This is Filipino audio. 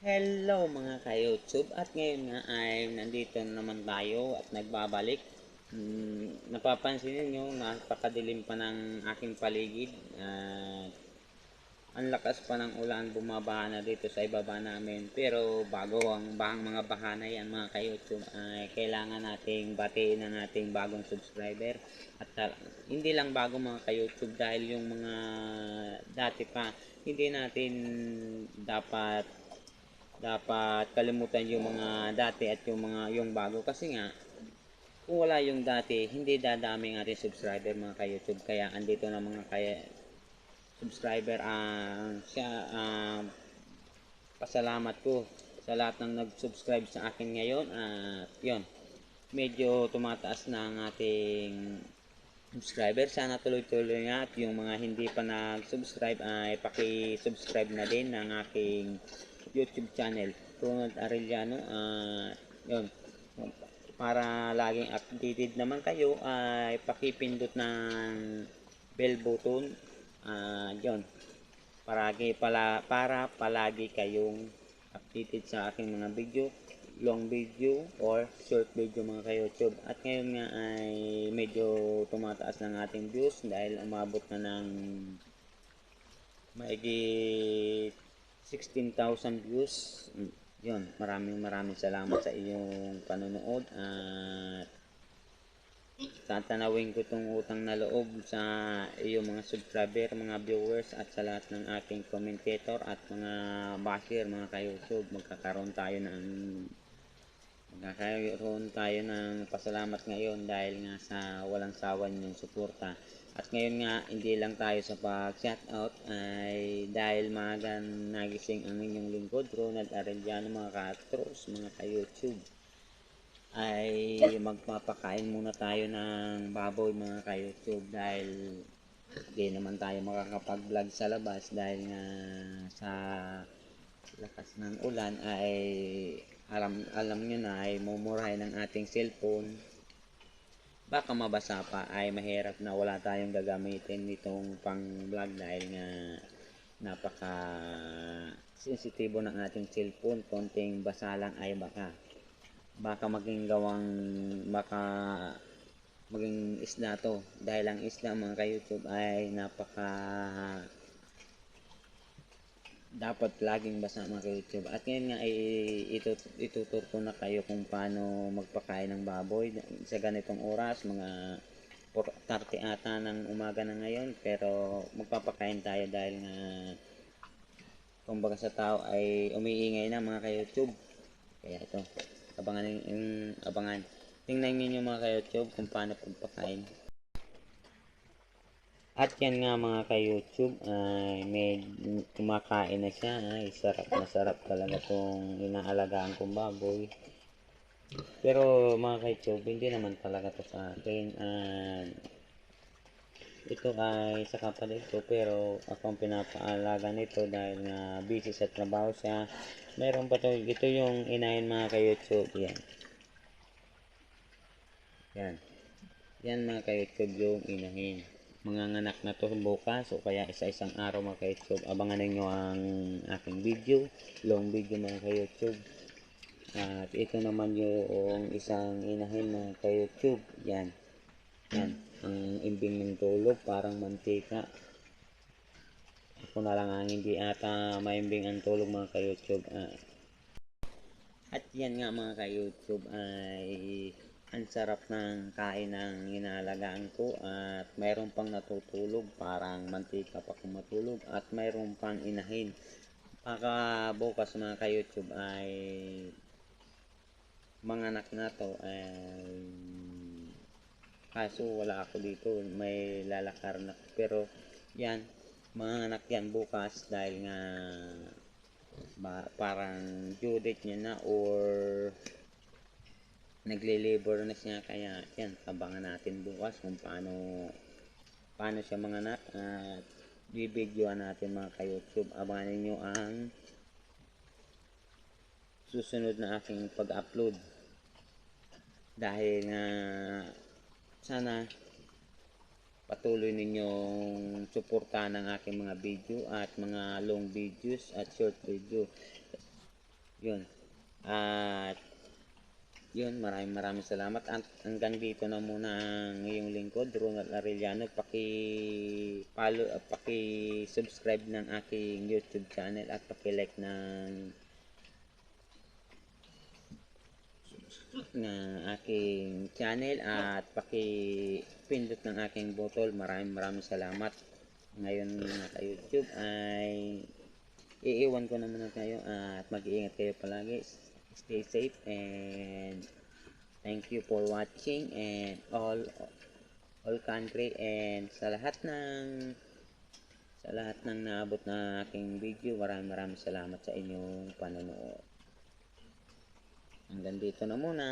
Hello mga ka-YouTube at ngayon nga ay nandito na naman tayo at nagbabalik. Napapansin niyo napakadilim pa ng aking paligid at ang lakas pa ng ulan bumabaha na dito sa ibaba namin, pero bago ang bahang mga bahana yan mga ka-YouTube ay kailangan nating batiin ang ating bagong subscriber at hindi lang bago mga ka-YouTube dahil yung mga dati pa hindi natin dapat dapat kalimutan yung mga dati at yung bago kasi nga kung wala yung dati hindi dadami ang ating subscriber mga ka-YouTube, kaya andito na mga kaya subscriber ang pasalamat ko sa lahat ng nag-subscribe sa akin ngayon at yon medyo tumataas na ang ating subscriber. Sana tuloy-tuloy nga at yung mga hindi pa nag-subscribe ay paki-subscribe na din ng aking YouTube channel, Ronald Arellano. Yun, para laging updated naman kayo ay pakipindot ng bell button. Yun, para palagi kayong updated sa aking mga video, long video or short video mga ka-YouTube. At ngayon nga ay medyo tumataas ng ating views dahil umabot na ng maigit 16,000 views. Yun, maraming salamat sa inyong panonood at tatanawin ko itong utang na loob sa iyong mga subscriber, mga viewers at sa lahat ng aking commentator at mga basher mga ka-YouTube. Magkakaroon tayo ng pasalamat ngayon dahil nga sa walang sawa ninyong suporta. At ngayon nga, hindi lang tayo sa pag-shoutout ay dahil maagang nagising ang inyong lingkod, Ronald Arellano mga ka-Atros, mga ka-YouTube, ay magpapakain muna tayo ng baboy mga ka-YouTube dahil hindi naman tayo makakapag-vlog sa labas dahil nga sa lakas ng ulan ay alam nyo na ay mumurahin ng ating cellphone, baka mabasa pa ay mahirap na wala tayong gagamitin nitong pang vlog dahil nga napaka sensitibo ng ating cellphone. Konting basa lang ay baka maging isda to dahil ang isda mga ka-YouTube ay napaka dapat laging basa mga ka-YouTube. At ngayon nga ay itutur ko na kayo kung paano magpakain ng baboy sa ganitong oras, mga 4:30 ata ng umaga na ngayon, pero magpapakain tayo dahil nga kumbaga sa tao ay umiingay na mga ka-YouTube. Kaya ito, abangan, tingnan niyo mga ka-YouTube kung paano pagpakain. At yan nga mga ka-YouTube ay may kumakain na siya. Ay sarap na sarap talaga itong inaalagaan kong baboy. Pero mga ka-YouTube, hindi naman talaga to sa akin. Ito ay sa kapatid ko, pero ako ang pinapaalaga nito dahil nga busy sa trabaho siya. Meron pa to, ito yung inahin mga ka-YouTube. Yan mga ka-YouTube yung inahin. Mga nganak na to bukas o kaya isa-isang araw mga ka-YouTube. Abangan ninyo ang aking video, long video mga ka-YouTube. At ito naman yung isang inahin mga ka-YouTube. Yan, ang imbing ng tulog parang mantika. Ako na lang ang hindi ata maimbing ang tulog mga ka-YouTube. At yan nga mga ka-YouTube ay ang sarap ng kain ng inaalagaan ko at mayroon pang natutulog parang mantika pa kung matulog at mayroon pang inahin. Baka bukas mga ka-YouTube ay mga anak na to ay kaso wala ako dito, may lalakar na pero yan, mga anak yan bukas dahil nga parang due date niya na or nagle-labor na siya, kaya yan, abangan natin bukas kung paano siya manganak at bibidyoan natin mga ka-YouTube. Abangan niyo ang susunod na aking pag-upload dahil nga sana patuloy ninyong suportahan ang aking mga video at mga long videos at short video. Yun. At yun, maraming salamat at hanggang dito na muna ang iyong lingkod, Ronald Arellano. Paki-follow at paki-subscribe ng aking YouTube channel at paki-like ng aking channel at paki-pindot ng aking botol. Maraming salamat. Ngayon mga ka-YouTube ay iiwan ko na muna kayo at mag-iingat kayo palagi. Stay safe and thank you for watching and all country and sa lahat ng naabot na aking video, maraming salamat sa inyong panonood. Hanggang dito na muna.